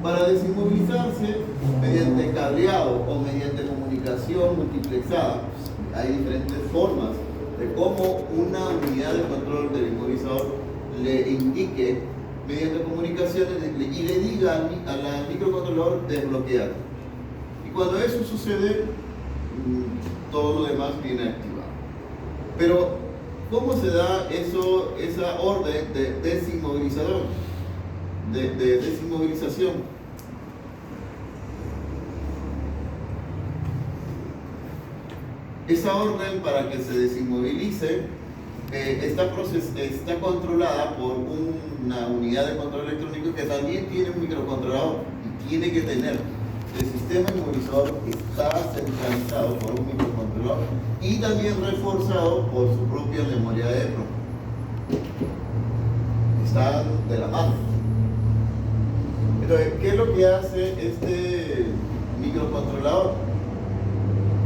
Para desinmovilizarse mediante cableado o mediante comunicación multiplexada, hay diferentes formas de cómo una unidad de control del inmovilizador le indique mediante comunicaciones y le diga al microcontrolador desbloquear. Y cuando eso sucede, todo lo demás viene activado. Pero, ¿cómo se da esa orden de desinmovilizador? De desinmovilización. Esa orden para que se desinmovilice está controlada por una unidad de control electrónico que también tiene un microcontrolador y tiene que tener. El sistema inmovilizador está centralizado por un microcontrolador y también reforzado por su propia memoria de EPROM. Están de la mano. Entonces, ¿qué es lo que hace este microcontrolador?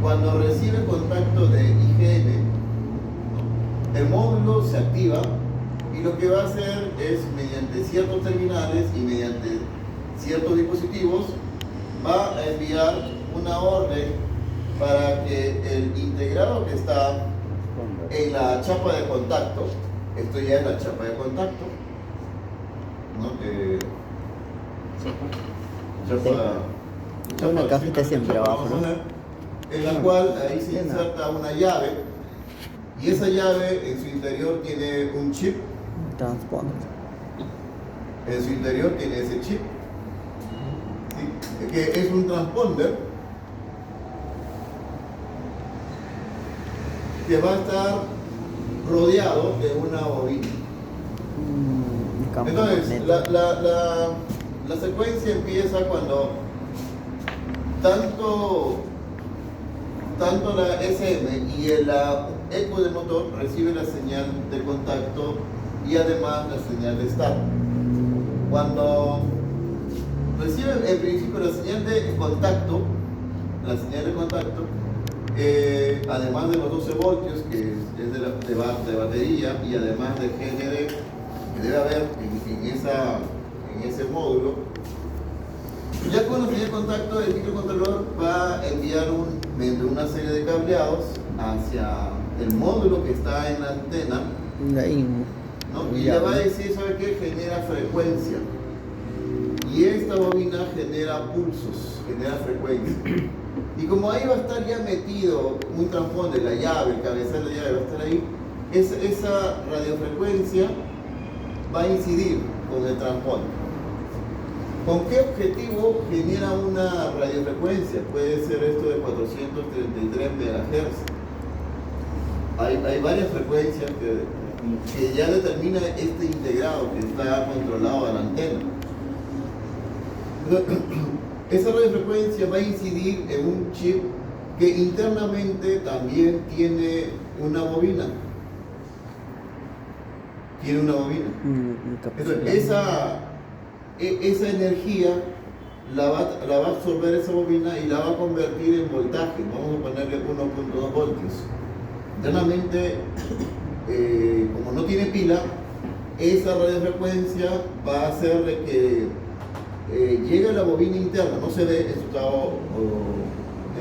Cuando recibe contacto de IGN, el módulo se activa y lo que va a hacer es, mediante ciertos terminales y mediante ciertos dispositivos, va a enviar una orden para que el integrado que está en la chapa de contacto, esto ya es la chapa de contacto, ¿no? Una cajita siempre abajo, ¿no? En la cual ahí se inserta una llave y esa llave en su interior tiene un chip. Transponder. En su interior tiene ese chip, ¿sí? Que es un transponder que va a estar rodeado de una bobina. Entonces, la secuencia empieza cuando tanto la SM y el eco de motor reciben la señal de contacto y además la señal de start. Cuando reciben en principio la señal de contacto, además de los 12 voltios que es de batería y además del GND que debe haber en ese módulo, ya con la señal de contacto el microcontrolador va a enviar mediante una serie de cableados hacia el módulo que está en la antena, ¿no? Y le va a decir, ¿sabe qué? Genera frecuencia. Y esta bobina genera pulsos, genera frecuencia. Y como ahí va a estar ya metido un transponder, la llave, el cabezal de llave va a estar ahí, esa radiofrecuencia va a incidir con el transponder. ¿Con qué objetivo genera una radiofrecuencia? Puede ser esto de 433 MHz. Hay varias frecuencias que ya determina este integrado que está controlado a la antena. Esa radiofrecuencia va a incidir en un chip que internamente también tiene una bobina. Entonces, esa energía la va a absorber esa bobina y la va a convertir en voltaje. Vamos a ponerle 1.2 voltios. Internamente, como no tiene pila, esa radiofrecuencia va a hacer de que llegue a la bobina interna. No se ve, esto está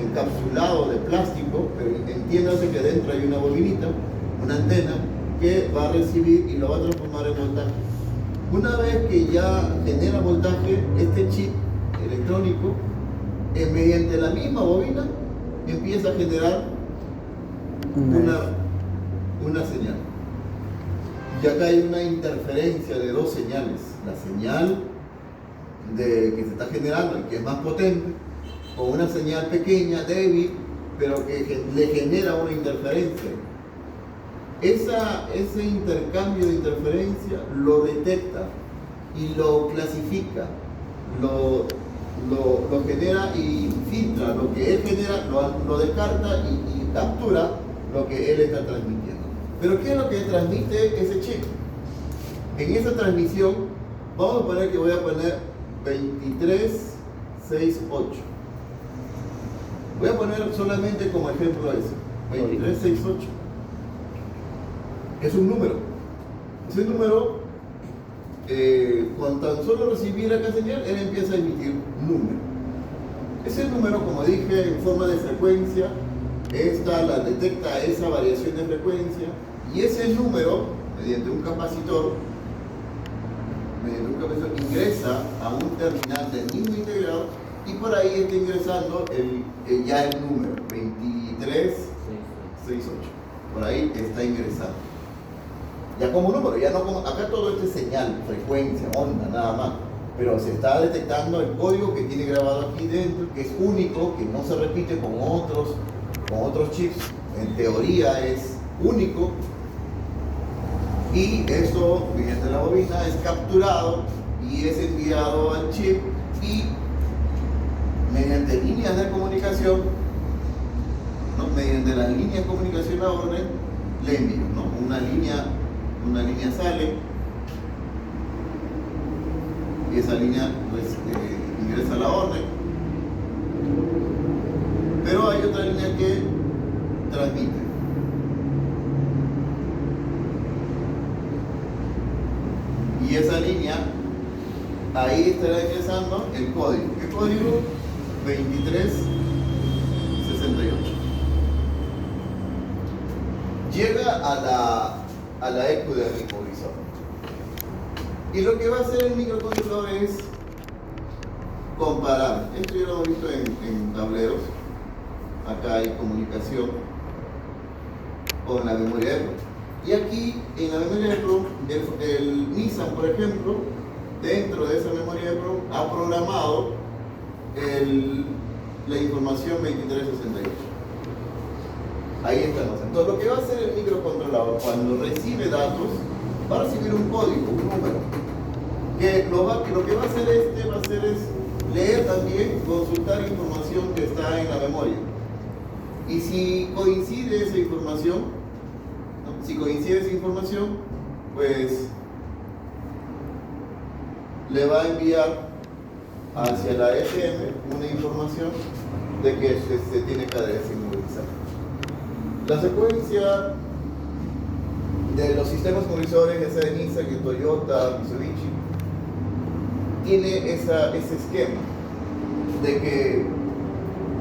encapsulado de plástico, pero entiéndase que dentro hay una bobinita, una antena, que va a recibir y lo va a transformar en voltaje. Una vez que ya genera voltaje, este chip electrónico, mediante la misma bobina, empieza a generar una señal. Y acá hay una interferencia de dos señales. La señal que se está generando y que es más potente, con una señal pequeña, débil, pero que le genera una interferencia. Ese intercambio de interferencia lo detecta y lo clasifica, lo genera y filtra. Lo que él genera lo descarta y captura lo que él está transmitiendo. Pero ¿qué es lo que transmite ese chip? En esa transmisión, vamos a poner que voy a poner 2368. Voy a poner solamente como ejemplo eso, 2368. Es un número. Ese número con tan solo recibir acá señal, él empieza a emitir número. Ese número, como dije, en forma de frecuencia, esta la detecta esa variación de frecuencia, y ese número, mediante un capacitor, ingresa a un terminal del mismo integrado, y por ahí está ingresando ya el número 2368. Por ahí está ingresando. Ya como número, ya no como. Acá todo esto es señal, frecuencia, onda, nada más. Pero se está detectando el código que tiene grabado aquí dentro, que es único, que no se repite con otros chips. En teoría es único. Y eso, mediante la bobina, es capturado y es enviado al chip, y mediante líneas de comunicación, ¿no? Mediante las líneas de comunicación a orden, le envío, ¿no? Una línea sale, y esa línea pues, ingresa a la orden, pero hay otra línea que transmite. Y esa línea, ahí estará ingresando el código. ¿Qué código? 2368. Llega a la ECU del inmovilizador. Y lo que va a hacer el microcontrolador es comparar. Esto ya lo hemos visto en tableros. Acá hay comunicación con la memoria de EPROM. Y aquí, en la memoria de EPROM, el Nissan, por ejemplo, dentro de esa memoria de EPROM, ha programado la información 2368. Ahí está. Entonces, lo que va a hacer el microcontrolador cuando recibe datos, va a recibir un código, un número. Que lo que va a hacer es leer también, consultar información que está en la memoria. Y si coincide esa información, pues le va a enviar hacia la SM una información de que se tiene que desinmovilizar. La secuencia de los sistemas movilizadores, ya sea de Nissan, que Toyota, Mitsubishi, tiene ese esquema de que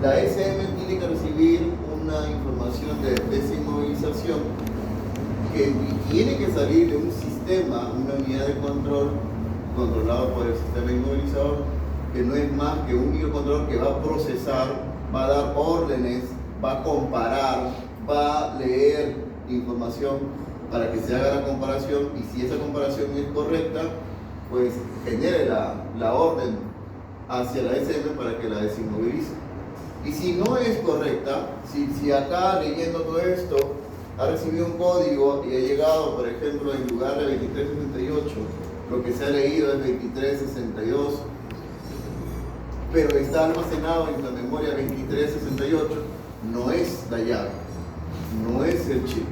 la SM tiene que recibir una información de desinmovilización que tiene que salir de un sistema, una unidad de control controlado por el sistema inmovilizador, que no es más que un microcontrolador que va a procesar, va a dar órdenes, va a comparar, va a leer información para que se haga la comparación, y si esa comparación es correcta, pues genere la orden hacia la SM para que la desinmovilice. Y si no es correcta, si acá leyendo todo esto ha recibido un código y ha llegado, por ejemplo, en lugar de 2368, lo que se ha leído es 2362, pero está almacenado en la memoria 2368, no es la llave, no es el chip.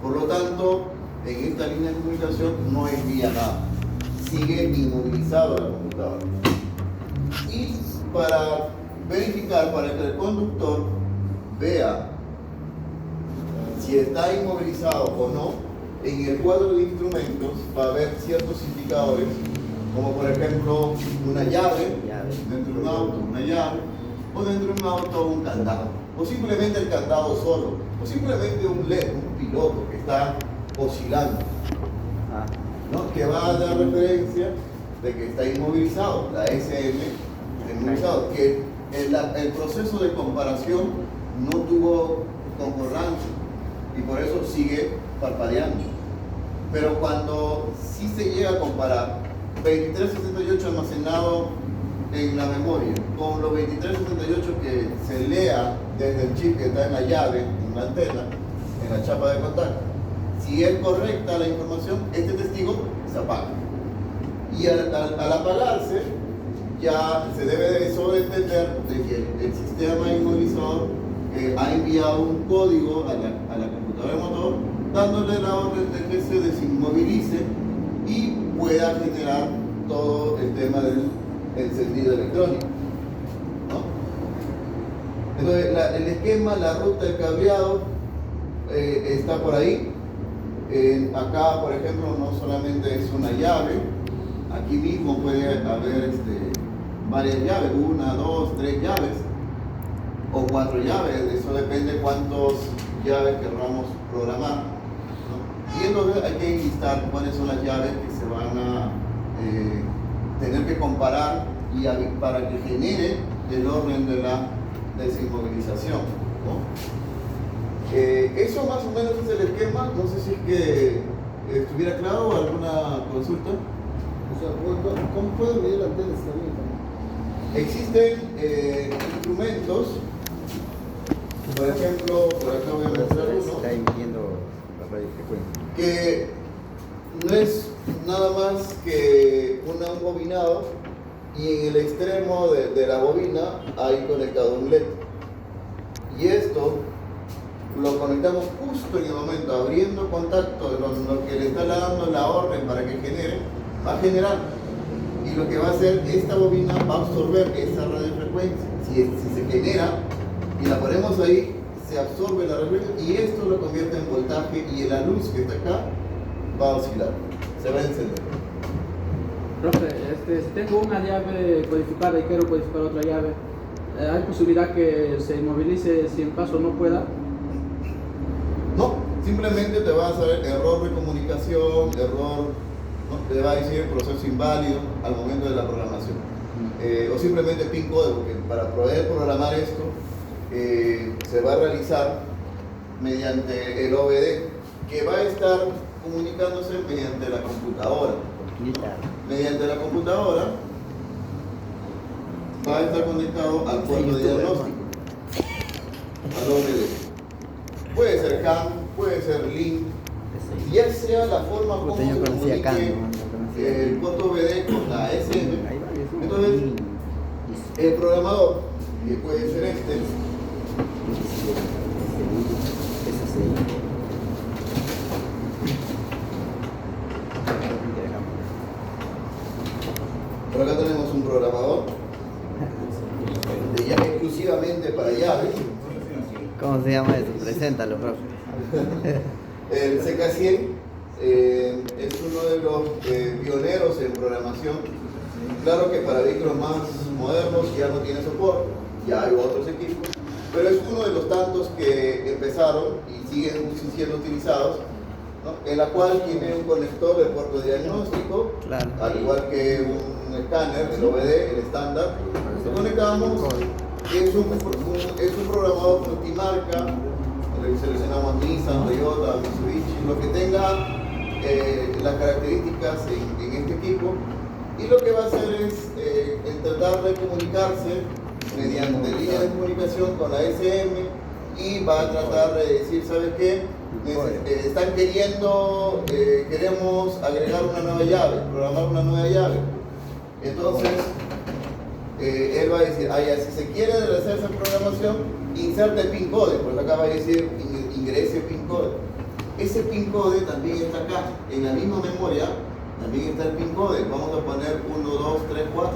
Por lo tanto, en esta línea de comunicación no envía nada, sigue inmovilizado la computadora. Y para verificar, para que el conductor vea si está inmovilizado o no, en el cuadro de instrumentos va a haber ciertos indicadores, como por ejemplo una llave dentro de un auto, una llave, o dentro de un auto un candado, o simplemente el candado solo, o simplemente un LED, un piloto que está oscilando, ¿no? Que va a dar referencia de que está inmovilizado, la SM está inmovilizado, que el proceso de comparación no tuvo concordancia y por eso sigue parpadeando. Pero cuando sí se llega a comparar 2368 almacenado en la memoria con los 2368 que se lea desde el chip que está en la llave, en la antena, en la chapa de contacto, si es correcta la información, este testigo se apaga. Y al apagarse, ya se debe de sobreentender de que el sistema inmovilizador ha enviado un código a la computadora de motor, dándole la orden de que se desinmovilice y pueda generar todo el tema del encendido electrónico, ¿no? Entonces, el esquema, la ruta del cableado está por ahí. Acá, por ejemplo, no solamente es una llave, aquí mismo puede haber varias llaves, 1, 2, 3 llaves o 4 llaves, eso depende cuántas llaves queramos programar, ¿no? Y entonces hay que listar cuáles son las llaves que se van a tener que comparar para que genere el orden de la desinmovilización, ¿no? Eso más o menos es el esquema. No sé si es que estuviera claro o alguna consulta. O sea, ¿cómo puedo medir la antena también? Existen instrumentos, por ejemplo, por acá voy a mostrar uno, Está emitiendo la radiofrecuencia. que no es nada más que un bobinado y en el extremo de la bobina hay conectado un LED. Y esto lo conectamos justo en el momento, abriendo contacto, lo que le está dando la orden para que genere, va a generar. Y lo que va a hacer, esta bobina va a absorber esa radiofrecuencia. Si se genera y la ponemos ahí, se absorbe la radiofrecuencia y esto lo convierte en voltaje y la luz que está acá va a oscilar, se va a encender. Profe, si tengo una llave codificada y quiero codificar otra llave, ¿hay posibilidad que se inmovilice si en caso no pueda? No, simplemente te va a salir error de comunicación, error, ¿no? Te va a decir proceso inválido al momento de la programación. O simplemente pin code, porque para poder programar esto se va a realizar mediante el OBD, que va a estar comunicándose mediante la computadora. Mediante la computadora va a estar conectado al puerto de diagnóstico, al OBD. Puede ser CAN, puede ser link, ya sea la forma como se comunique el puerto OBD con la SM. Entonces, el programador, que puede ser por acá tenemos un programador de llave exclusivamente para llaves. ¿Cómo se llama eso? Preséntalo, profe. El CK100 es uno de los pioneros en programación. Claro que para vehículos más modernos ya no tiene soporte, ya hay otros equipos, pero es uno de los tantos que empezaron y siguen siendo utilizados, ¿no? En la cual tiene un conector de puerto de diagnóstico, Claro. al igual que un escáner, el OBD, el estándar. Lo conectamos, es un programador multimarca, seleccionamos Nissan, Toyota, Mitsubishi, lo que tenga las características en este equipo, y lo que va a hacer es tratar de comunicarse mediante líneas de comunicación con la SM y va a tratar de decir, ¿sabes qué? Están queremos agregar una nueva llave, programar una nueva llave. Entonces, él va a decir, si se quiere realizar esa programación, inserte pin code, porque acá va a decir ingrese pin code. Ese pin code también está acá, en la misma memoria, también está el pin code. Vamos a poner 1, 2, 3, 4.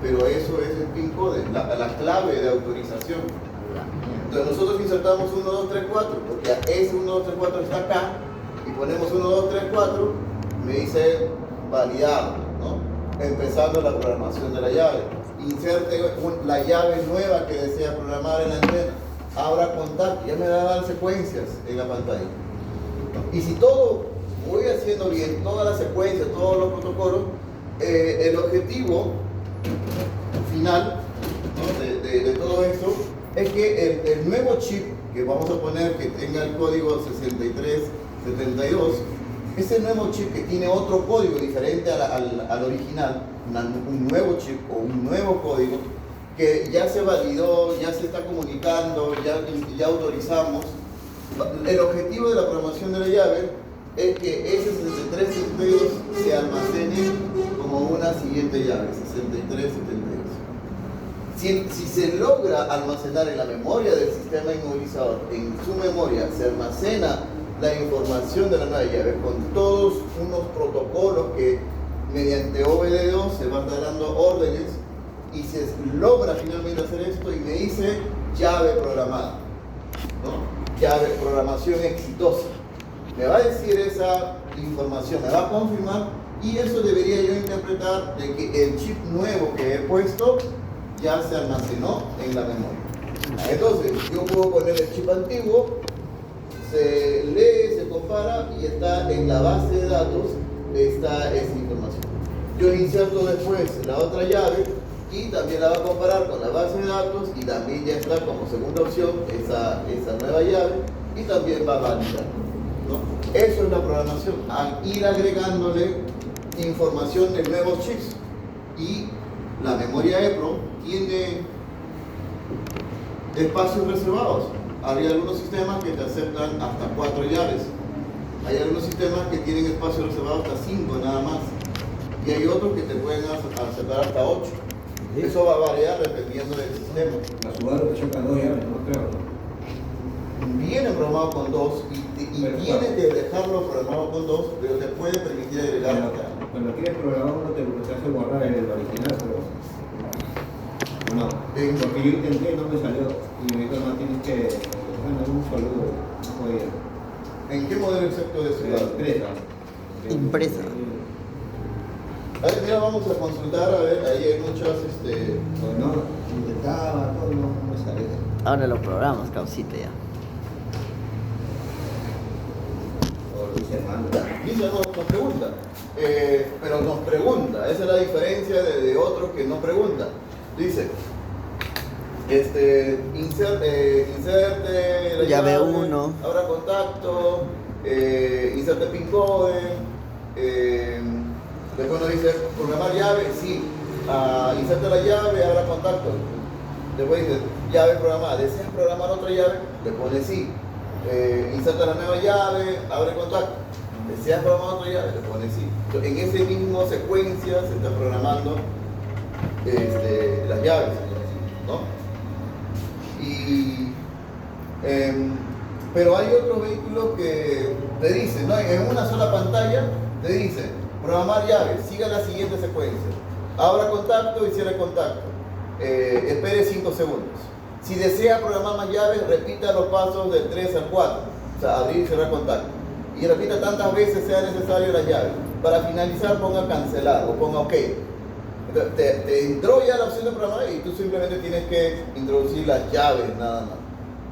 Pero eso es el pin code, la clave de autorización. Entonces nosotros insertamos 1, 2, 3, 4, porque ese 1, 2, 3, 4 está acá, y ponemos 1, 2, 3, 4, me dice validado, ¿no? Empezando la programación de la llave. Inserte la llave nueva que desea programar en la antena. Abra contacto, ya me va a dar secuencias en la pantalla. Y si todo voy haciendo bien, toda la secuencia, todos los protocolos, el objetivo final, ¿no? de todo esto es que el nuevo chip que vamos a poner, que tenga el código 6372, ese nuevo chip que tiene otro código diferente al original, un nuevo chip o un nuevo código que ya se validó, ya se está comunicando, ya autorizamos. El objetivo de la programación de la llave es que ese 6372 se almacene como una siguiente llave, 6372. Si se logra almacenar en la memoria del sistema inmovilizador, en su memoria se almacena la información de la nueva llave con todos unos protocolos que mediante OBD2 se van dando órdenes, y se logra finalmente hacer esto y me dice llave programada, ¿no? Llave, programación exitosa. Me va a decir esa información, me va a confirmar Y eso debería yo interpretar de que el chip nuevo que he puesto ya se almacenó en la memoria. Entonces, yo puedo poner el chip antiguo, se lee, se compara y está en la base de datos, está esa información. Yo inserto después la otra llave y también la va a comparar con la base de datos y también ya está como segunda opción esa nueva llave y también va a validar, ¿no? Eso es la programación, al ir agregándole información de nuevos chips. Y la memoria EEPROM tiene espacios reservados. Hay algunos sistemas que te aceptan hasta 4 llaves. Hay algunos sistemas que tienen espacios reservados hasta 5 nada más. Y hay otros que te pueden aceptar hasta 8. Eso va a variar dependiendo del sistema. La Subaru te choca 2 llaves, no creo, ¿no? Viene programado con 2 y tienes que dejarlo programado con 2, pero te puede permitir agregar. Cuando tienes programado uno te hace borrar el original, pero no, porque yo intenté y no me salió. Y me dijo, no, tienes que, bueno, un saludo, no podía. ¿En qué modelo exacto de ciudad? Impresa. A ver, mira, vamos a consultar, a ver, ahí hay muchas, No, intentaba, todo, no me salía. Ahora lo programas, causita ya. O Luis Hermano. Dice, nos pregunta, pero nos pregunta, esa es la diferencia de otros que no preguntan. Dice, inserte la Llave 1. abra contacto, inserte pin code, después nos dice programar llave, sí, inserte la llave, abra contacto. Después dice llave programada, ¿deseas programar otra llave? Le pone sí. Inserta la nueva llave, abre contacto. ¿Deseas programar otra llave? Le pone sí. Entonces, en ese mismo secuencia se está programando las llaves, ¿no? Pero hay otros vehículos que te dicen, ¿no? En una sola pantalla te dicen programar llaves, siga la siguiente secuencia, abra contacto y cierre contacto, espere 5 segundos. Si desea programar más llaves, repita los pasos del 3 al 4, o sea, abrir y cerrar contacto, y repita tantas veces sea necesario la llave. Para finalizar ponga cancelar o ponga OK. Entonces, te entró ya la opción de programar y tú simplemente tienes que introducir las llaves nada más,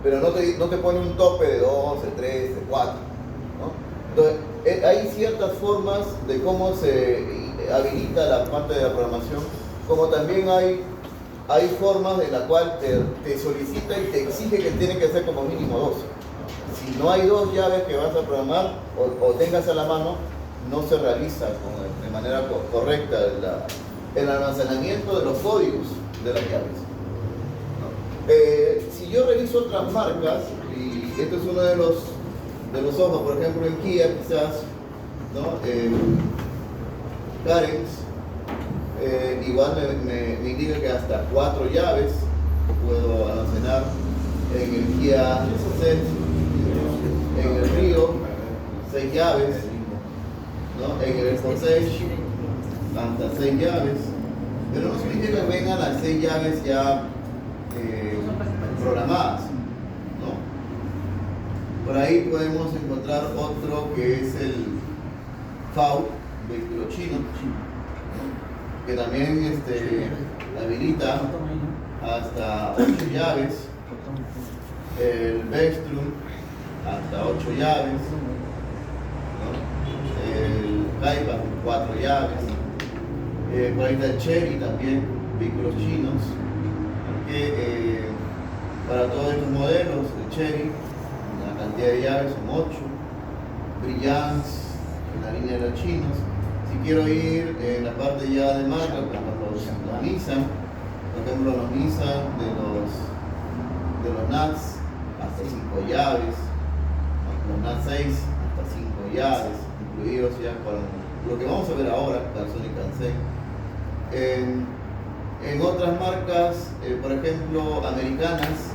pero no te pone un tope de 12, 13, 4, ¿no? Entonces, hay ciertas formas de cómo se habilita la parte de la programación, como también hay formas en las cuales te solicita y te exige que tiene que ser como mínimo 2. Si no hay 2 llaves que vas a programar o tengas a la mano, no se realiza de manera correcta el almacenamiento de los códigos de las llaves. Si yo reviso otras marcas, y esto es uno de los ojos, por ejemplo en Kia quizás, ¿no? Carens, igual me indica que hasta 4 llaves puedo almacenar. En el Kia Ceed, en el Rio, 6 llaves, ¿no? En el Sportage hasta 6 llaves, pero no significa que vengan las 6 llaves ya programadas, ¿no? Por ahí podemos encontrar otro que es el FAU, vehículo chino, que también habilita hasta 8 llaves. El Vextrum hasta 8 llaves, ¿no? El Kaiba 4 llaves. Por ahí está el Chery también, vehículos chinos, que para todos estos modelos de Chery la cantidad de llaves son 8. Brillance, en la línea de los chinos. Si quiero ir en la parte ya de marca, como los Nissan, por ejemplo los Nissan de los NATS hasta 5 llaves, los NAT 6 hasta 5 llaves, incluidos ya con lo que vamos a ver ahora, la Sony Cansei. En otras marcas, por ejemplo, americanas,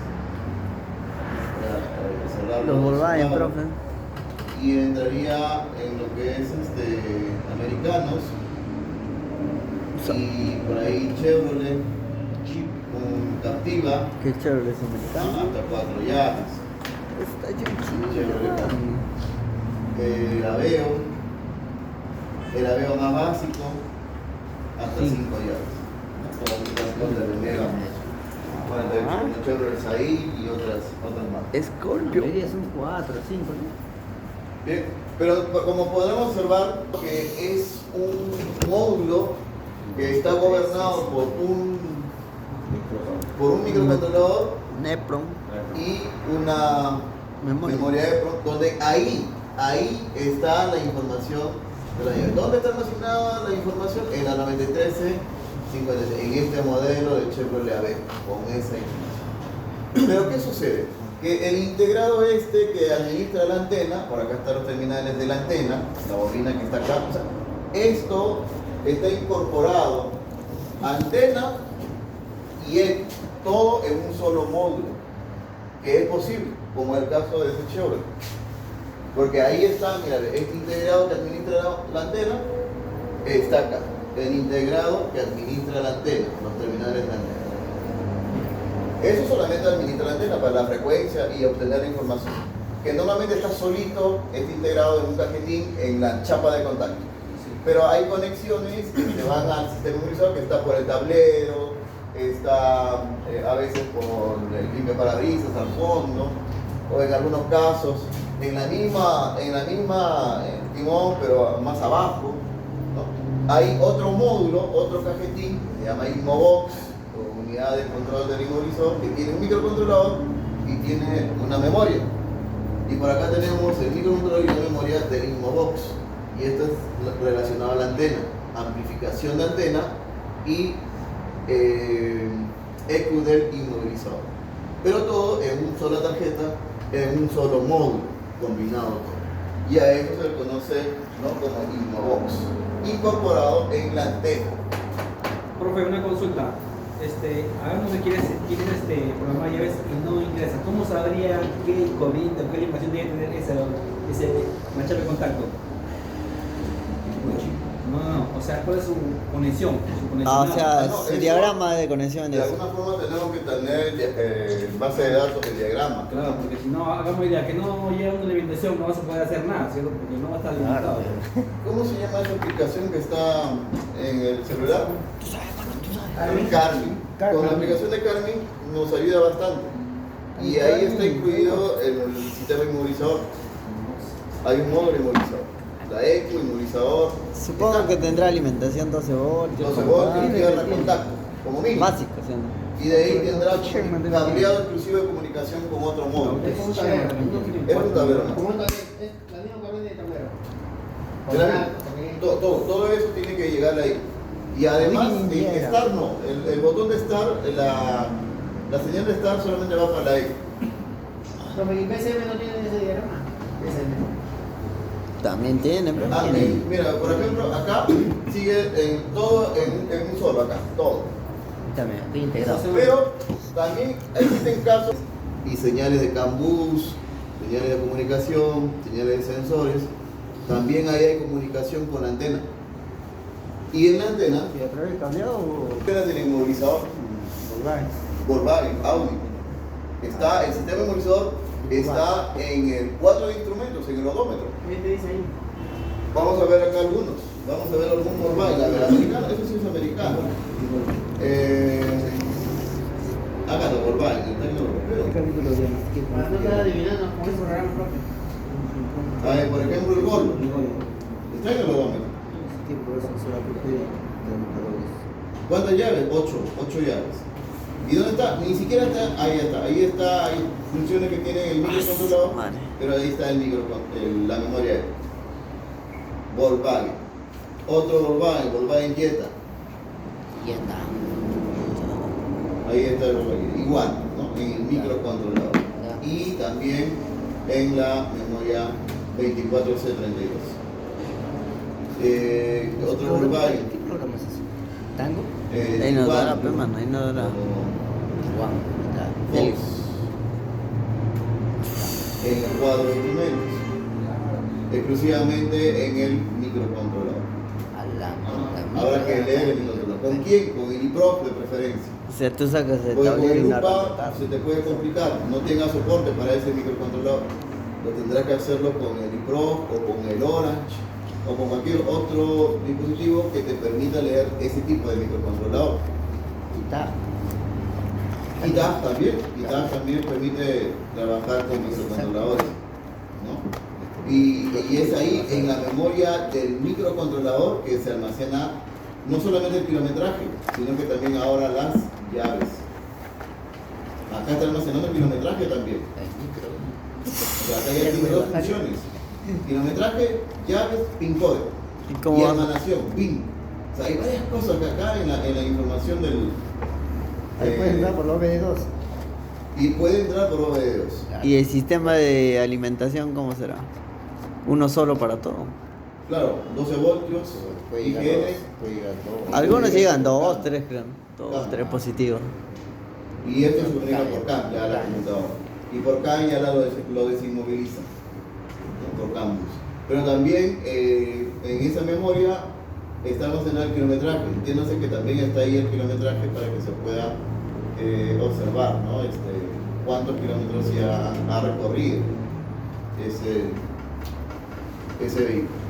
Los Volkswagen, profe. y entraría en lo que es americanos, y por ahí Chevrolet, Captiva, Qué chévere es americano. hasta 4 llaves, Está chido. Chevrolet, Aveo, el avión más básico, hasta 5 llaves. ¿No? Como aplicación de Remega 48, una Chevrolet Sail y otras más. Scorpio. Hoy día son 4, 5, ¿no? Bien, pero como podremos observar que es un módulo que está gobernado por un microcontrolador Nepron. y una memoria EPROM, donde ahí está la información de la llave. ¿Dónde está almacenada la información? En la 93C56, en este modelo de Chevrolet AB, con esa información. Pero ¿qué sucede? Que el integrado que administra la antena, por acá están los terminales de la antena, la bobina que está acá, o sea, esto está incorporado, antena y todo en un solo módulo, que es posible, como el caso de ese Chevrolet. Porque ahí está, mira, este integrado que administra la antena está acá, el integrado que administra la antena, los terminales de la antena. Eso solamente administra la antena para la frecuencia y obtener la información. Que normalmente está solito, está integrado en un cajetín en la chapa de contacto. Pero hay conexiones que se van al sistema inmunizador que está por el tablero, está a veces por el limpiaparabrisas al fondo, o en algunos casos en la misma timón, pero más abajo, ¿no? Hay otro módulo, otro cajetín, se llama Inmobox, o unidad de control del inmovilizador, que tiene un microcontrolador y tiene una memoria. Y por acá tenemos el microcontrolador y la memoria del Inmobox. Y esto es relacionado a la antena, amplificación de antena y EQ del inmovilizador. Pero todo en una sola tarjeta, en un solo módulo, combinado todo. Y a eso se le conoce, ¿no?, como Inmobox, incorporado en la antena. Profe, una consulta. Hagamos que quieres programar llaves y no ingresa. ¿Cómo sabría qué inconveniente o qué limitación debe tener ese machado de contacto? No, o sea, ¿cuál es su conexión? O sea, no, el eso- diagrama de conexión De es. alguna forma tenemos que tener base de datos de diagrama. Claro, porque si no, hagamos idea que no llega una limitación, no vas a poder hacer nada, ¿cierto? Porque no va a estar limitado. ¿Cómo se llama esa aplicación que está en el celular? Carmin. Con la aplicación de Carmin nos ayuda bastante. Y ahí está incluido el sistema inmovilizador. Hay un módulo inmovilizador. La EQ, inmovilizador. Supongo que tendrá alimentación 12 voltios. 12 voltios y tierra contacto, como mínimo. Básico, ¿sí? Y de ahí tendrá cableado exclusivo de comunicación con otro módulo. Es un tablero. Es un tablero, ¿no? Como un tablero, es la misma corriente de tablero. Todo eso tiene que llegar ahí. Y además, en Star no, el botón de Star, la señal de Star solamente va para la EQ. Pero el PCM no tiene ese diagrama. PCM. También tiene, pero Ah, tiene. mira, por ejemplo, acá sigue todo en un solo, acá, todo. También, estoy integrado. Pero también existen casos y señales de CAN-bus, señales de comunicación, señales de sensores. También ahí hay comunicación con la antena. Y en la antena, ¿Y a través del cableado o antena del inmovilizador, Volkswagen, Audi. Está, el sistema inmovilizador está en el cuadro de instrumentos, en el odómetro. ¿qué te dice ahí? Vamos a ver acá algunos. Vamos a ver algún Volkswagen. A ver, americano, eso sí es americano. Hágalo, Volkswagen, está en europeo. Para no estar adivinando con ese programa propio. A ver, por ejemplo, el Gol. Está en el odómetro. ¿Cuántas llaves? 8 llaves. ¿Y dónde está? Ni siquiera está, ahí está, hay funciones que tiene el microcontrolador, Madre. pero ahí está la memoria. Volkswagen. Otro Volkswagen Jetta. Ya está. Ahí está el Volkswagen. Igual, ¿no?, en el microcontrolador. Y también en la memoria 24C32. Otro Volkswagen. ¿Qué programa es ese? ¿Tango? Eh, Ahí no igual, dará, pero mano, ahí no dará. Guau, está. Fox. En el cuadro de instrumentos. Exclusivamente en el microcontrolador. A la ¿No? Habrá que leer el microcontrolador. ¿Con quién? Con el IPROF de preferencia. O sea, tú sacas el Porque con tablero el y una UPA rota. se te puede complicar. No tenga soporte para ese microcontrolador. Lo tendrás que hacerlo con el IPROF o con el Orange o o con cualquier otro dispositivo que te permita leer ese tipo de microcontrolador. Y TAF también permite trabajar con microcontroladores, ¿no? Y es ahí en la memoria del microcontrolador que se almacena no solamente el kilometraje, sino que también ahora las llaves. Acá está almacenando el kilometraje también. O sea, acá ya tiene dos funciones: kilometraje, llaves, pin code y emanación, pin. O sea, hay varias cosas que acá en la información del... Ahí puede entrar por los OBD2. Y puede entrar por OBD2. ¿Y el sistema de alimentación cómo será? ¿Uno solo para todo? Claro, 12 voltios, IGN. Algunos llegan 2, 3 creo, 2, 3 positivos. Y esto se comunica por CAN ya a la computadora. Y por CAN ya lo desinmoviliza, ¿no? Por campus. Pero también en esa memoria está almacenado el kilometraje. Entiéndase que también está ahí el kilometraje para que se pueda observar, ¿no? Cuántos kilómetros ya ha recorrido ese vehículo.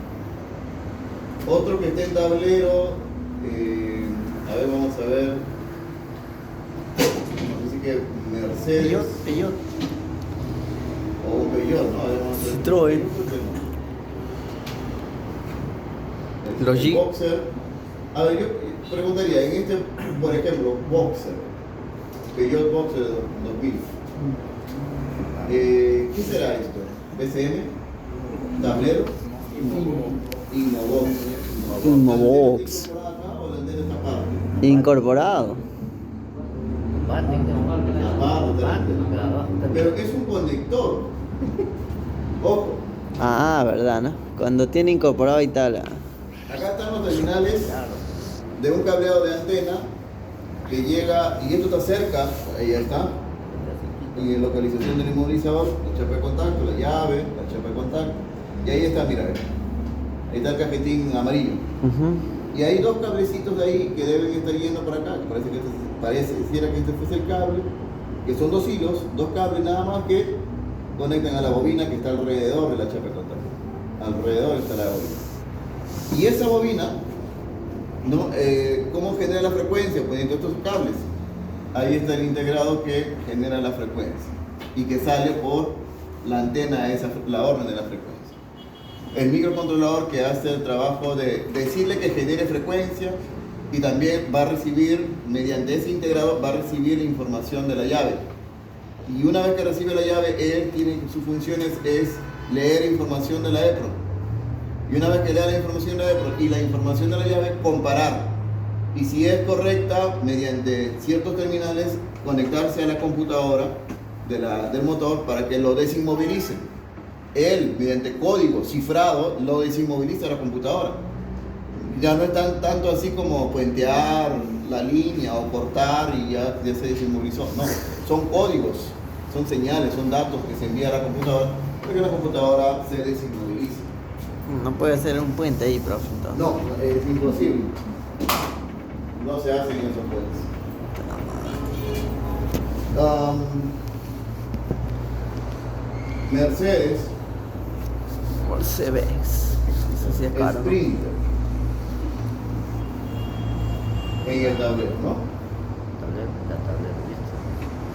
Otro que está en tablero, a ver, vamos a ver. Así que Mercedes Peugeot. o un Peugeot, ¿no? A ver, vamos a ver. Citroën. Los El Jeep. Boxer. A ver, yo preguntaría, en por ejemplo, Boxer, Peugeot Boxer de 2000. ¿Qué será esto? ¿BCM? ¿Tablero? Inmobox. Inmobox. ¿O la antena esta parte? Incorporado. Aparte de la antena. Pero es un conector. Ojo. Ah, verdad, ¿no? Cuando tiene incorporado ahí está la... Acá están los terminales de un cableado de antena que llega, y esto está cerca, ahí está, en localización del inmovilizador, la chapa de contacto, la llave, la chapa de contacto, y ahí está, mira, ahí está el cajetín amarillo. Y hay dos cablecitos de ahí que deben estar yendo para acá, que pareciera que este fuese el cable, que son dos hilos, dos cables nada más que conectan a la bobina que está alrededor de la chapa de contacto. Alrededor está la bobina. Y esa bobina, ¿no? ¿Cómo genera la frecuencia? Poniendo estos cables. Ahí está el integrado que genera la frecuencia y que sale por la antena, la orden de la frecuencia. El microcontrolador que hace el trabajo de decirle que genere frecuencia y también va a recibir, mediante ese integrado, va a recibir la información de la llave. Y una vez que recibe la llave, él tiene sus funciones es leer información de la EPROM. Y una vez que lea la información de la EPROM y la información de la llave, comparar. Y si es correcta, mediante ciertos terminales, conectarse a la computadora del motor para que lo desinmovilice. Él, mediante código cifrado, lo desinmoviliza a la computadora. Ya no es tanto así como puentear la línea o cortar y ya se desinmovilizó. No, son códigos, son señales, son datos que se envían a la computadora para que la computadora se desinmovilice. No puede ser un puente ahí, profe. Entonces. No, es imposible. No se hacen esos puentes. Mercedes. Mercedes. Eso sí es caro. Sprinter. En el tablero, ¿no?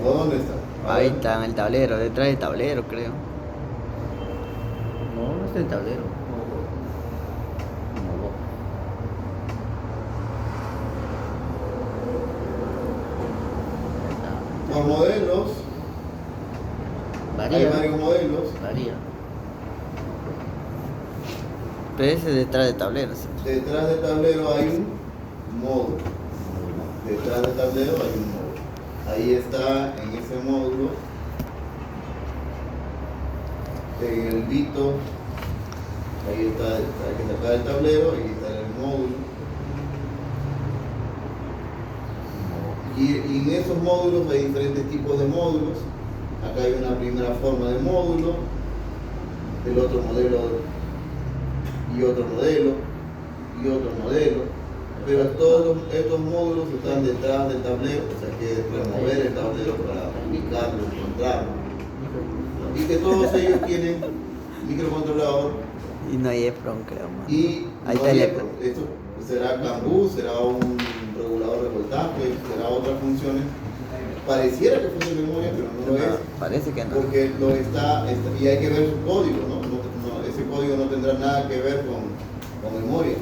¿O dónde está? Ahí está en el tablero, detrás del tablero, creo. No, no está en tablero. Por modelos, hay varios modelos. Pero ese es detrás del tablero, ¿sí? Detrás del tablero hay un módulo. Detrás del tablero hay un módulo. Ahí está, en ese módulo, en el Vito, ahí está, hay que sacar el tablero, ahí está el módulo. Y en esos módulos hay diferentes tipos de módulos. Acá hay una primera forma de módulo, el otro modelo y otro modelo y otro modelo. Pero todos estos módulos están detrás del tablero, o sea que remover el tablero para ubicarlo, encontrarlo. Y que todos ellos tienen microcontrolador Y no hay EPROM, creo, man. Y Ahí no está el hay EPROM. esto será CAN-bus, será un regulador de voltaje, será otras funciones. Pareciera que fuese memoria, pero no lo es. Parece que no. Porque lo está, y hay que ver su código, ¿no? Ese código no tendrá nada que ver con memoria.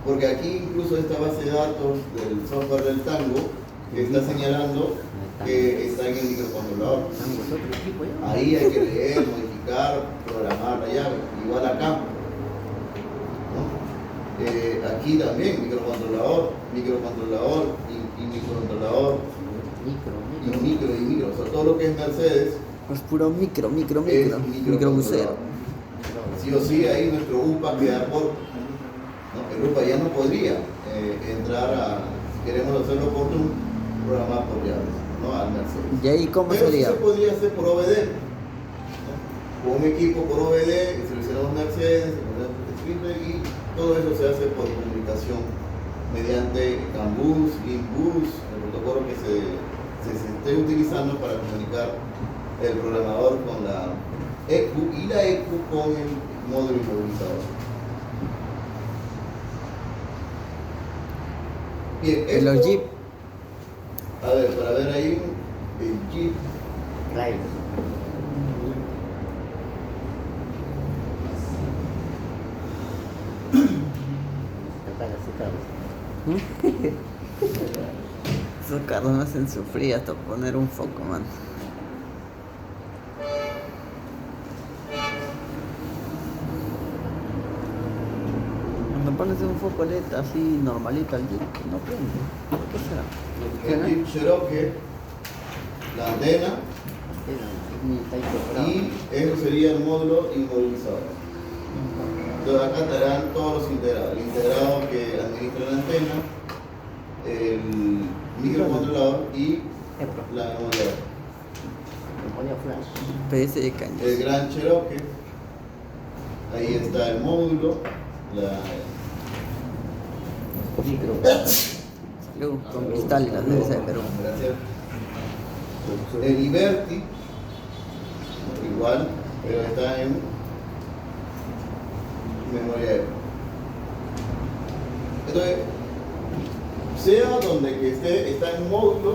Porque aquí incluso esta base de datos del software del Tango que está señalando que está en el microcontrolador. Ahí hay que leer, modificar, programar la llave, igual acá. ¿No? Aquí también microcontrolador y microcontrolador y micro. O sea, todo lo que es Mercedes Es puro micro es microbusero. Sí o sí, ahí nuestro UPA queda por. ¿No? El UPA ya no podría entrar a, si queremos hacerlo por un programar por llaves, ¿no? Al Mercedes. ¿Y ahí cómo Pero sería? sí se podría hacer por OBD, ¿no? Con un equipo por OBD, seleccionamos Mercedes, y todo eso se hace por comunicación mediante CAN-bus, LINK-bus, el protocolo que se esté utilizando para comunicar el programador con la ECU y la ECU con el módulo inmovilizador. Bien, ¿Y los Jeep? A ver, para ver ahí el Jeep. Esos carros me hacen sufrir hasta poner un foco, man. Cuando pones un foco LED así normalito al Jeep, no prende. ¿Por qué será? El Jeep Cherokee, la antena y eso sería el módulo inmovilizador. Entonces acá estarán todos los integrados. El integrado que administra la antena, el microcontrolador y la memoria. PS de caña. El Gran Cherokee, ahí está el módulo, Salud, con cristal, la debe ser, pero Gracias. El Liberty, igual, pero está en memoria EPROM. Entonces, sea donde que esté, está en un módulo,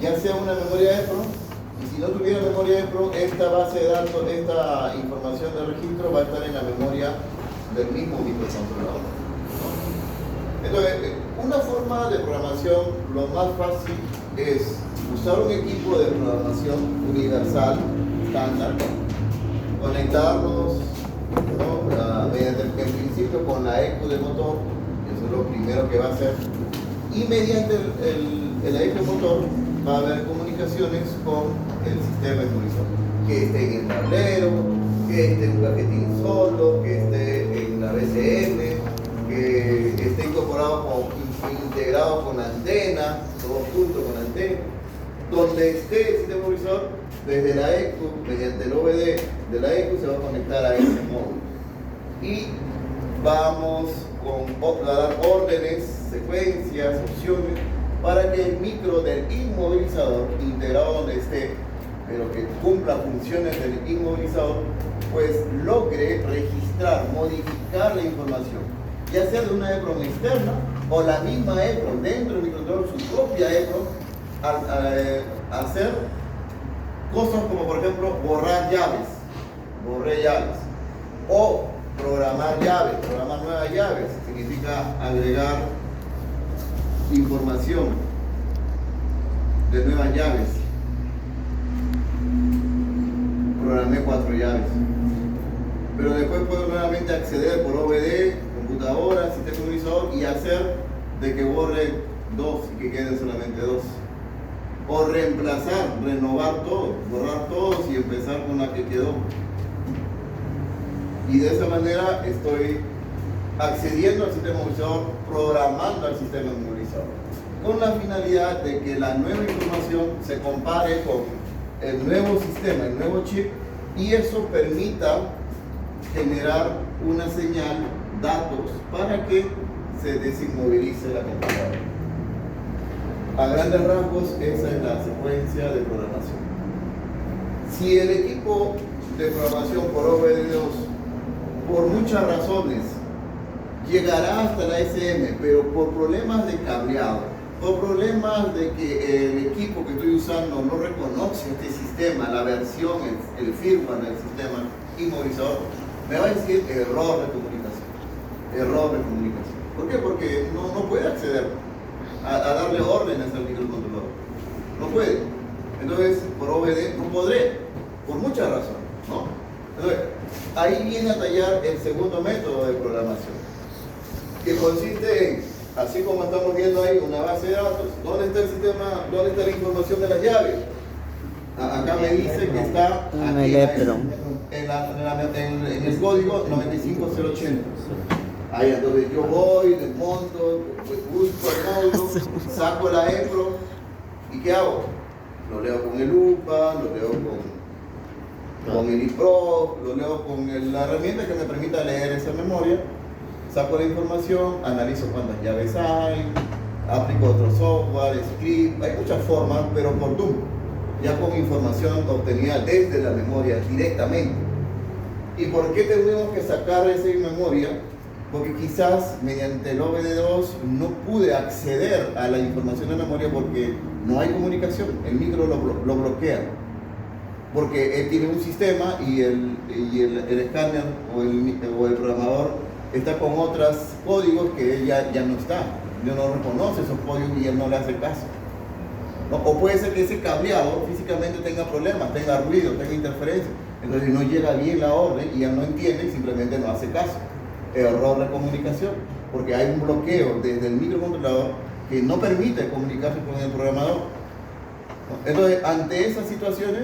ya sea una memoria EPROM, y si no tuviera memoria EPROM, esta base de datos, esta información de registro va a estar en la memoria del mismo microcontrolador. Entonces, una forma de programación, lo más fácil es usar un equipo de programación universal, estándar, conectarnos, ¿no? Mediante en principio con la ECU de motor, eso es lo primero que va a hacer, y mediante el ECU motor va a haber comunicaciones con el sistema inmunizador, que esté en el tablero, que esté en un cajetín solo, que esté en la BCM, que esté integrado con la antena, todo junto con la antena, donde esté el sistema inmunizador, desde la ECU, mediante el OBD de la ECU se va a conectar a ese módulo. Y vamos a dar órdenes, secuencias, opciones, para que el micro del inmovilizador, integrado donde esté, pero que cumpla funciones del inmovilizador, pues logre registrar, modificar la información, ya sea de una EPROM externa o la misma EPROM dentro del microcontrolador, su propia EPROM, hacer cosas como por ejemplo borrar llaves, o programar nuevas llaves, significa agregar información de nuevas llaves. Programé 4 llaves, pero después puedo nuevamente acceder por OBD, computadora, sistema inmunizador y hacer de que borre 2 y que queden solamente 2. O reemplazar, renovar todo, borrar todos y empezar con la que quedó. Y de esa manera estoy accediendo al sistema inmunizador, programando al sistema inmunizador, con la finalidad de que la nueva información se compare con el nuevo sistema, el nuevo chip, y eso permita generar una señal, datos, para que se desinmovilice la computadora. A grandes rasgos, esa es la secuencia de programación. Si el equipo de programación por OBD2 por muchas razones, llegará hasta la SM, pero por problemas de cableado, por problemas de que el equipo que estoy usando no reconoce este sistema, la versión, el firmware del sistema inmovilizador, me va a decir error de comunicación. Error de comunicación. ¿Por qué? Porque no puede acceder a darle órdenes al microcontrolador. No puede. Entonces, por OBD no podré, por muchas razones, ¿no? Entonces, ahí viene a tallar el segundo método de programación, que consiste en, así como estamos viendo ahí, una base de datos. ¿Dónde está el sistema? ¿Dónde está la información de las llaves? Acá me dice que está aquí, en el código 95080. Ahí, entonces yo voy, desmonto, busco el módulo, saco la EPROM y ¿qué hago? Lo leo con el UPA, lo leo con el IPRO, lo leo con la herramienta que me permita leer esa memoria, saco la información, analizo cuántas llaves hay, aplico otro software, script, hay muchas formas, pero por Doom, ya con información obtenida desde la memoria directamente. ¿Y por qué tuvimos que sacar esa memoria? Porque quizás mediante el OBD2 no pude acceder a la información de memoria porque no hay comunicación, el micro lo bloquea. Porque él tiene un sistema y el escáner o el programador está con otros códigos que él ya no está. Él no reconoce esos códigos y él no le hace caso. ¿No? O puede ser que ese cableado físicamente tenga problemas, tenga ruido, tenga interferencia. Entonces no llega bien la orden y él no entiende y simplemente no hace caso. Error de comunicación, porque hay un bloqueo desde el microcontrolador que no permite comunicarse con el programador. Entonces, ante esas situaciones,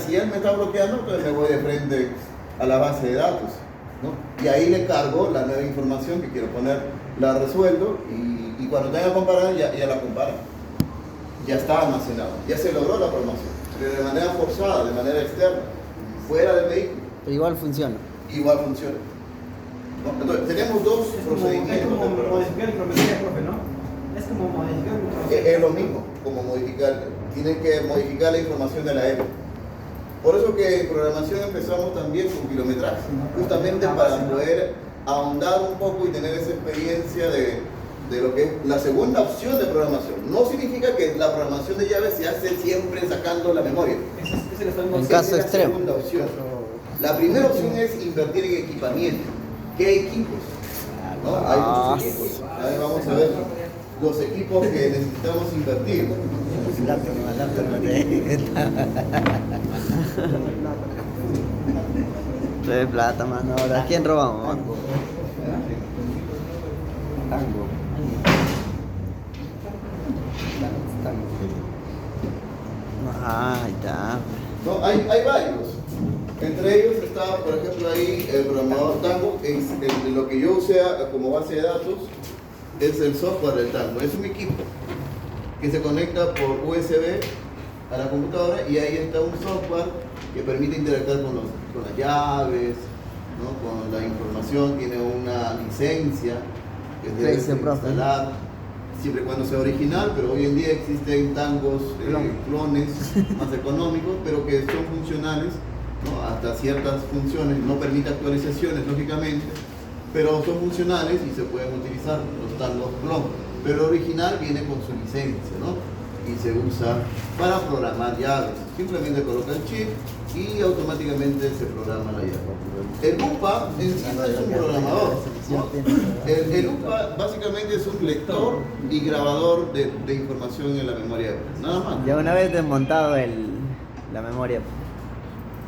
si él me está bloqueando, entonces me voy de frente a la base de datos, ¿no? Y ahí le cargo la nueva información que quiero poner, la resuelvo y cuando tenga que comparar, ya la compara. Ya está almacenado, ya se logró la programación, pero de manera forzada, de manera externa, fuera del vehículo. Pero igual funciona. Igual funciona. ¿No? Entonces, tenemos dos procedimientos. Es como modificar el profe, ¿no? Es como modificar el profe. Es lo mismo, como modificar. Tienen que modificar la información de la EPROM. Por eso que en programación empezamos también con kilometraje, justamente para poder ahondar un poco y tener esa experiencia de lo que es la segunda opción de programación. No significa que la programación de llaves se hace siempre sacando la memoria. En caso es la extremo. segunda opción. La primera opción es invertir en equipamiento. ¿Qué equipos? ¿No? Hay muchos equipos. Ahí vamos a ver los equipos que necesitamos invertir. Trae plata, mano. Ahora, ¿a quién robamos, mano? Tango. Ahí está. No, hay varios. Entre ellos está, por ejemplo, ahí el programador Tango. Lo que yo usé como base de datos es el software del Tango. Es un equipo que se conecta por USB a la computadora y ahí está un software que permite interactuar con las llaves, ¿no? Con la información. Tiene una licencia que debe instalar siempre y cuando sea original, pero hoy en día existen Tangos clones más económicos, pero que son funcionales, ¿no? Hasta ciertas funciones, no permite actualizaciones lógicamente, pero son funcionales y se pueden utilizar los Tangos clon. Pero el original viene con su licencia, ¿no? Y se usa para programar llaves. Simplemente coloca el chip y automáticamente se programa la llave. El UPA en sí no es un programador, ¿no? El UPA básicamente es un lector y grabador de información en la memoria, nada más. Ya una vez desmontado la memoria.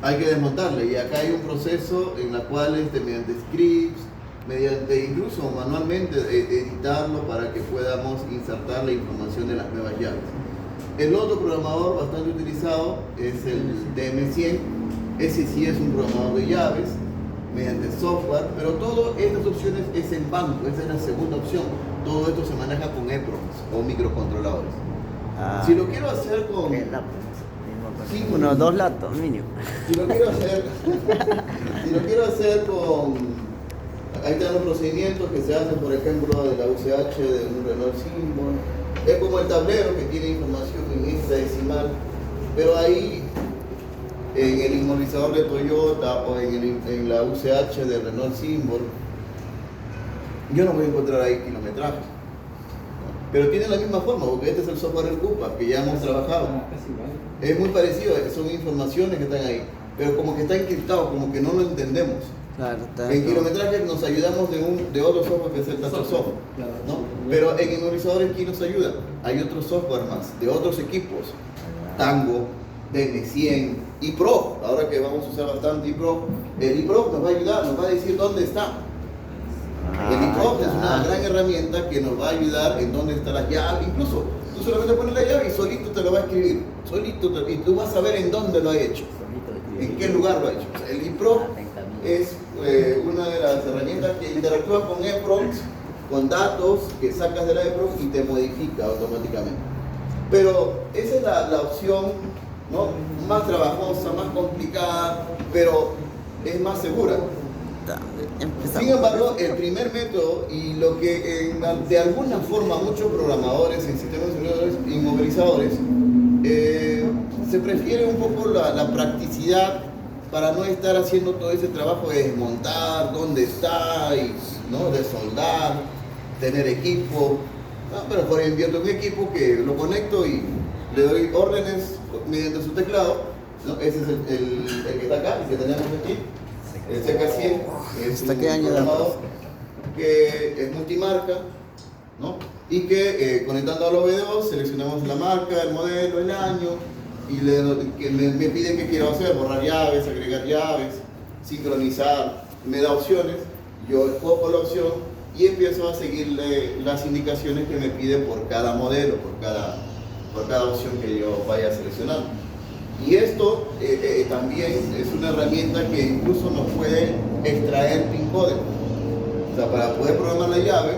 Hay que desmontarla y acá hay un proceso en la cual mediante scripts, mediante incluso manualmente editarlo para que podamos insertar la información de las nuevas llaves. El otro programador bastante utilizado es el DM100. Ese sí es un programador de llaves mediante software, pero todas estas opciones es en banco, esa es la segunda opción. Todo esto se maneja con EPROMs o microcontroladores. Si lo quiero hacer con... Sí, Unos 2 latos mínimo. Si lo quiero hacer con... Ahí están los procedimientos que se hacen, por ejemplo, de la UCH de un Renault Symbol. Es como el tablero que tiene información en hexadecimal, pero ahí en el inmovilizador de Toyota o en la UCH de Renault Symbol, yo no voy a encontrar ahí kilometraje. Pero tiene la misma forma, porque este es el software del CUPA, que ya hemos trabajado. Es muy parecido, son informaciones que están ahí, pero como que está encriptado, como que no lo entendemos. Claro, está En todo. kilometraje nos ayudamos de otro software que es el Tachosoft, ¿no? Pero en inmovilizadores, ¿quién nos ayuda? Hay otro software más, de otros equipos, Tango, DN100, iPro, ahora que vamos a usar bastante iPro, el iPro nos va a ayudar, nos va a decir dónde está. El iPro es una gran herramienta que nos va a ayudar en dónde está la llave, incluso tú solamente pones la llave y solito te lo va a escribir, y tú vas a ver en dónde lo ha hecho, en qué lugar lo ha hecho. O sea, el iPro es una de las herramientas que interactúa con EPROMs, con datos que sacas de la EPROM y te modifica automáticamente. Pero esa es la opción, ¿no?, más trabajosa, más complicada, pero es más segura. Sin embargo, el primer método y lo que de alguna forma muchos programadores en sistemas inmovilizadores se prefiere un poco la practicidad para no estar haciendo todo ese trabajo de desmontar, dónde está, y, ¿no?, de soldar, tener equipo. No, pero por ejemplo, invierto un equipo que lo conecto y le doy órdenes mediante su teclado, ¿no? Ese es el que está acá, el que tenemos aquí. El CK100 es ¿Hasta un qué año programador que es multimarca, ¿no? Y que conectando al OBD2 seleccionamos la marca, el modelo, el año, y me pide qué quiero hacer: borrar llaves, agregar llaves, sincronizar, me da opciones, yo escojo la opción y empiezo a seguirle las indicaciones que me pide por cada modelo, por cada opción que yo vaya seleccionando. Y esto también es una herramienta que incluso nos puede extraer pin code. O sea, para poder programar la llave,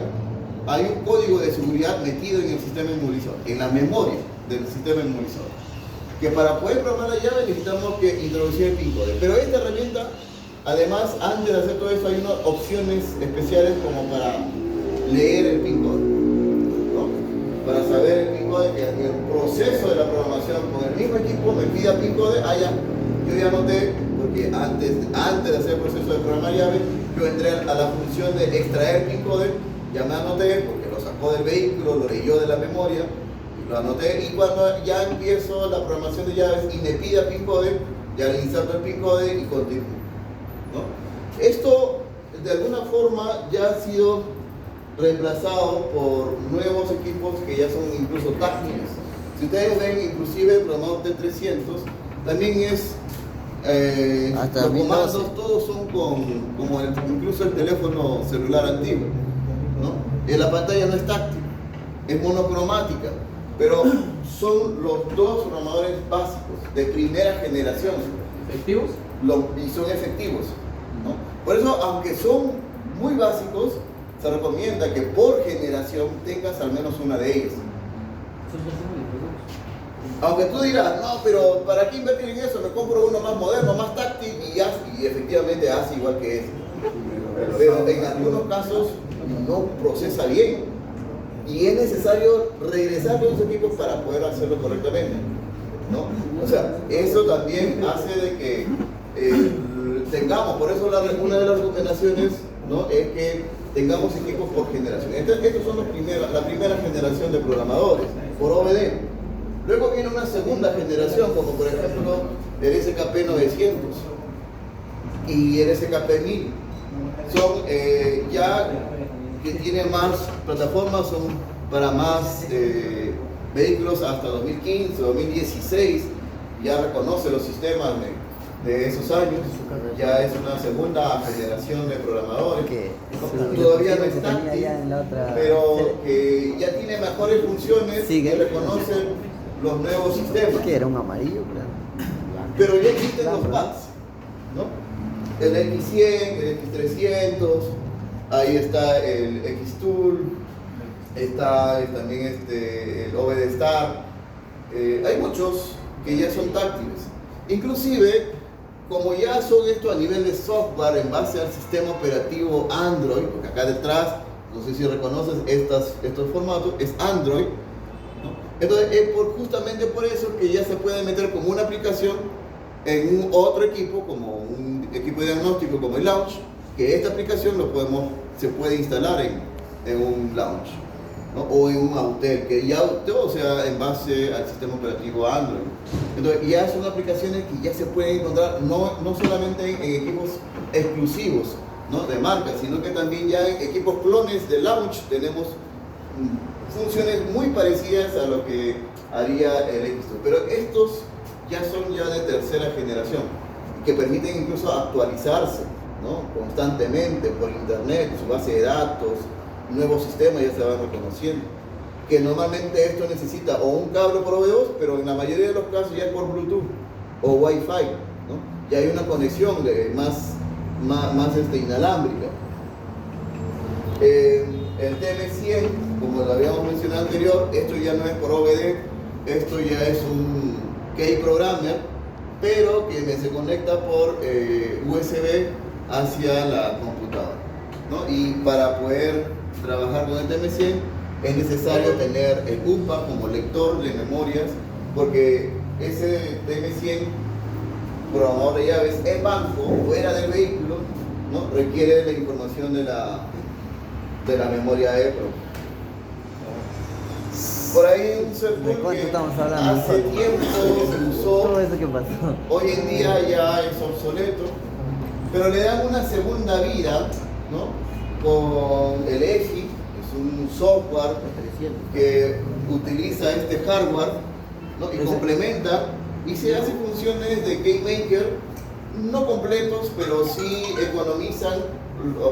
hay un código de seguridad metido en el sistema inmovilizador, en la memoria del sistema inmovilizador, que para poder programar la llave necesitamos que introducir el pin code. Pero esta herramienta, además, antes de hacer todo eso, hay unas opciones especiales como para leer el pin code, ¿no? Para saber el pin code, que en el proceso de la programación con el mismo equipo me pida pin code, yo ya anoté, porque antes de hacer el proceso de programar llave, yo entré a la función de extraer pin code, ya me anoté, porque lo sacó del vehículo, lo leyó de la memoria, lo anoté, y cuando ya empiezo la programación de llaves y me pida pin code, ya le inserto el pin code y continúo, ¿no? Esto, de alguna forma, ya ha sido reemplazado por nuevos equipos que ya son incluso táctiles. Si ustedes ven, inclusive el programador T300 también es hasta los comandos 2012. todos son como incluso el teléfono celular antiguo, ¿no? La pantalla no es táctil, es monocromática, pero son los dos programadores básicos de primera generación. ¿Efectivos? Y son efectivos, ¿no? Por eso, aunque son muy básicos, se recomienda que por generación tengas al menos una de ellas. Aunque tú dirás, no, pero ¿para qué invertir en eso? Me compro uno más moderno, más táctil y efectivamente hace igual que ese. Pero en algunos casos no procesa bien y es necesario regresar a los equipos para poder hacerlo correctamente, ¿no? O sea, eso también hace de que tengamos, por eso una de las recomendaciones, ¿no?, es que tengamos equipos por generación. Estos son la primera generación de programadores por OBD. Luego viene una segunda generación, como por ejemplo el SKP 900 y el SKP 1000. Son ya que tienen más plataformas, son para más vehículos hasta 2015, 2016. Ya reconoce los sistemas de esos años. Ya es una segunda generación de programadores. Todavía no es táctil, pero que ya tiene mejores funciones, que reconocen los nuevos sistemas. Que era un amarillo, claro. Pero ya existen los pads, ¿no? El X100, el X300, ahí está el Xtool, está también el OBD Star. Hay muchos que ya son táctiles. Inclusive, como ya son esto a nivel de software en base al sistema operativo Android, porque acá detrás, no sé si reconoces estos formatos, es Android, ¿no? Entonces es justamente por eso que ya se puede meter como una aplicación en un otro equipo, como un equipo de diagnóstico como el Launch, que esta aplicación se puede instalar en un Launch, ¿no? O en un Autel, que ya todo sea en base al sistema operativo Android. Entonces ya son aplicaciones que ya se pueden encontrar no solamente en equipos exclusivos, ¿no? De marca, sino que también ya en equipos clones de Launch tenemos funciones muy parecidas a lo que haría el X2, pero estos ya son de tercera generación, que permiten incluso actualizarse, ¿no? Constantemente por internet, su base de datos, nuevos sistemas ya se van reconociendo, que normalmente esto necesita o un cable por OV2, pero en la mayoría de los casos ya es por Bluetooth o Wi-Fi, ¿no? Ya hay una conexión más inalámbrica. El TM100, como lo habíamos mencionado anterior, esto ya no es por OBD, esto ya es un key programmer, pero que se conecta por USB hacia la computadora, ¿no? Y para poder trabajar con el TM100 es necesario tener el UPA como lector de memorias, porque ese TM100, programador de llaves en banco, fuera del vehículo, ¿no? Requiere la información de la memoria EEPROM. Por ahí un ¿De cuánto que estamos hablando? hace tiempo se usó, Todo eso que pasó. hoy en día ya es obsoleto, pero le dan una segunda vida, ¿no? Con el EFI, es un software que utiliza este hardware, ¿no? Y complementa y se hace funciones de KeyMaker no completos, pero sí economizan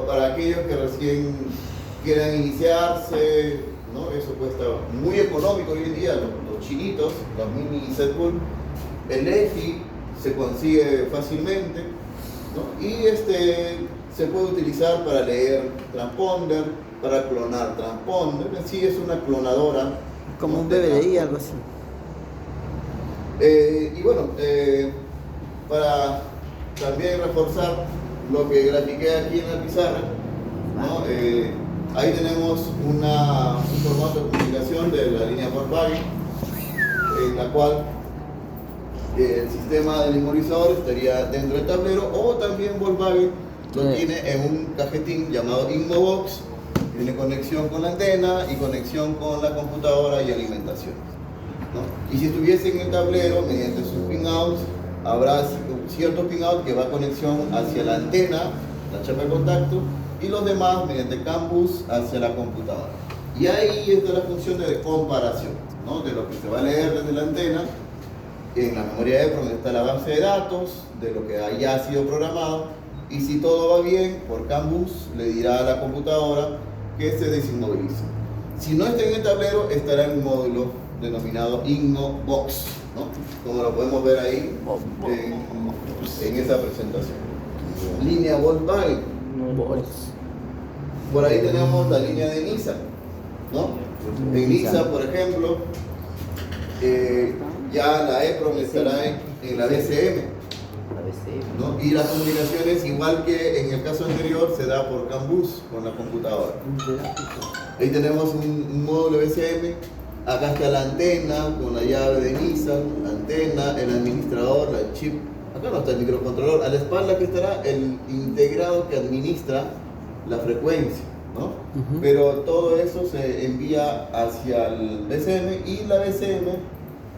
para aquellos que recién quieran iniciarse, ¿no? Eso cuesta muy económico hoy en día, los chinitos, los mini setpool. El EFI se consigue fácilmente, ¿no? Y se puede utilizar para leer transponder, para clonar transponder. En sí es una clonadora, Como ¿no? un BBDI, algo así. Y bueno, para también reforzar lo que grafiqué aquí en la pizarra, ¿no? Ahí tenemos un formato de comunicación de la línea Volkswagen, en la cual el sistema del memorizador estaría dentro del tablero, o también Volkswagen lo tiene en un cajetín llamado InmoBox. Tiene conexión con la antena y conexión con la computadora y alimentación, ¿no? Y si estuviese en el tablero, mediante sus pin-outs, habrá ciertos pin-outs que va a conexión hacia la antena, la chapa de contacto, y los demás mediante CAN bus hacia la computadora. Y ahí está la función de comparación, ¿no? De lo que se va a leer desde la antena, en la memoria EEPROM está la base de datos, de lo que haya sido programado, y si todo va bien, por CAN bus le dirá a la computadora que se desinmovilice. Si no está en el tablero, estará en un módulo denominado InmoBox, ¿no? Como lo podemos ver ahí en esa presentación. Línea Volkswagen. Por ahí tenemos la línea de Nissan, ¿no? En Nissan, por ejemplo, ya la EEPROM estará en la BCM, ¿no? Y las comunicaciones, igual que en el caso anterior, se da por CAN bus con la computadora. Ahí tenemos un módulo BCM. Acá está la antena con la llave de Nissan, la antena, el administrador, la chip. Acá no está el microcontrolador. A la espalda que estará el integrado que administra la frecuencia, ¿no? Pero todo eso se envía hacia el BCM, y la BCM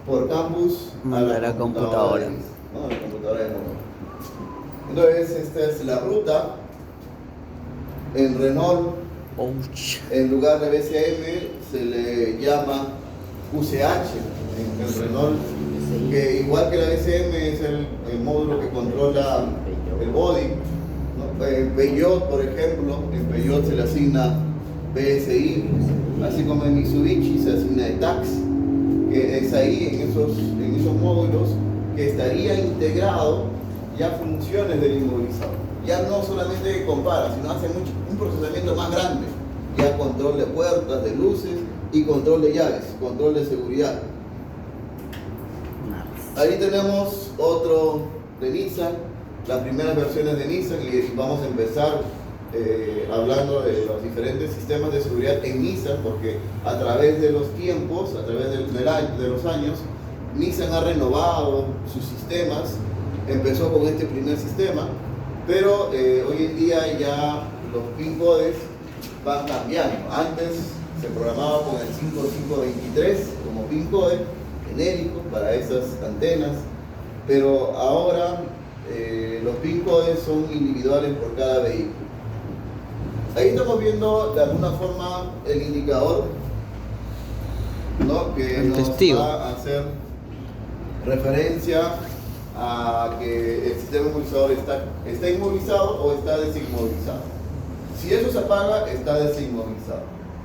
por CAN bus a la computadora, ¿no? A la computadora de móvil. Entonces esta es la ruta. En Renault, en lugar de BCM se le llama QCH en el Renault, que igual que la BCM es el módulo que controla el body, ¿no? En Peugeot, por ejemplo, en Peugeot se le asigna BSI, así como en Mitsubishi se asigna ETAX, que es ahí en esos módulos que estaría integrado ya funciones del inmovilizador. Ya no solamente compara, sino hace un procesamiento más grande, ya control de puertas, de luces y control de llaves, control de seguridad. Ahí tenemos otro de Nissan, las primeras versiones de Nissan, y vamos a empezar hablando de los diferentes sistemas de seguridad en Nissan, porque a través de los tiempos, a través de los años, Nissan ha renovado sus sistemas empezó con este primer sistema, pero hoy en día ya los pin codes van cambiando. Antes se programaba con el 5523 como pin code genérico para esas antenas, pero ahora los pin codes son individuales por cada vehículo. Ahí estamos viendo de alguna forma el indicador, ¿no?, que El nos testigo. va a hacer referencia a que el sistema inmovilizador está inmovilizado o está desinmovilizado. Si eso se apaga, está desinmovilizado.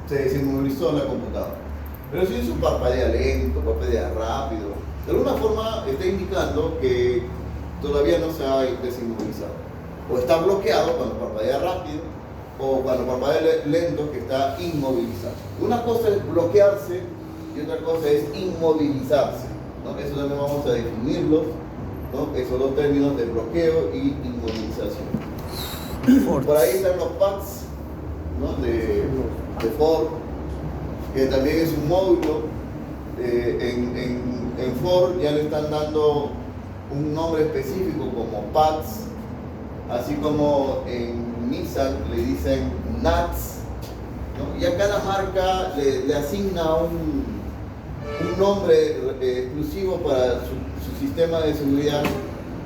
Se desinmovilizó la computadora. Pero si eso parpadea lento, parpadea rápido, de alguna forma está indicando que todavía no se ha desinmovilizado. O está bloqueado cuando parpadea rápido, o cuando parpadea lento, que está inmovilizado. Una cosa es bloquearse y otra cosa es inmovilizarse, ¿no? Eso también vamos a definirlos, ¿no? Esos dos términos de bloqueo y inmovilización. Por ahí están los pads, ¿no?, de Ford, que también es un módulo. En Ford ya le están dando un nombre específico como pads, así como en Nissan le dicen NATS, ¿no? Y a cada marca le asigna un nombre exclusivo para su sistema de seguridad,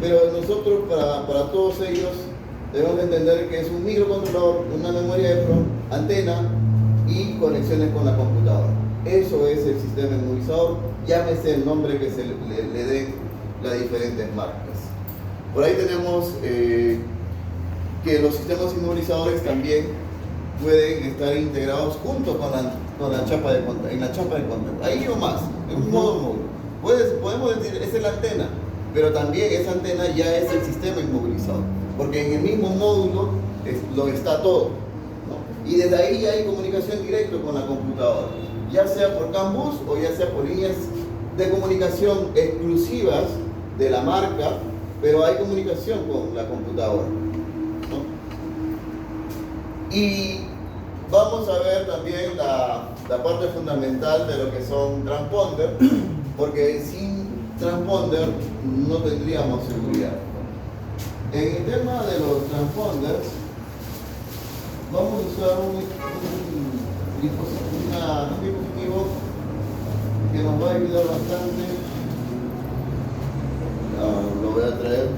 pero nosotros para todos ellos debemos entender que es un microcontrolador, una memoria de PROM, antena y conexiones con la computadora. Eso es el sistema inmovilizador, llámese el nombre que se le den las diferentes marcas. Por ahí tenemos que los sistemas inmovilizadores también pueden estar integrados junto con la chapa de contacto, en la chapa de contacto. Ahí o más, en un modo módulo. Podemos decir, esa es la antena, pero también esa antena ya es el sistema inmovilizador, porque en el mismo módulo lo está todo, ¿no? Y desde ahí ya hay comunicación directa con la computadora, ya sea por CAN bus o ya sea por líneas de comunicación exclusivas de la marca, pero hay comunicación con la computadora, ¿no? Y vamos a ver también la parte fundamental de lo que son transponders, porque sin transponder no tendríamos seguridad. En el tema de los transponders, vamos a usar un dispositivo que nos va a ayudar bastante. Lo voy a traer.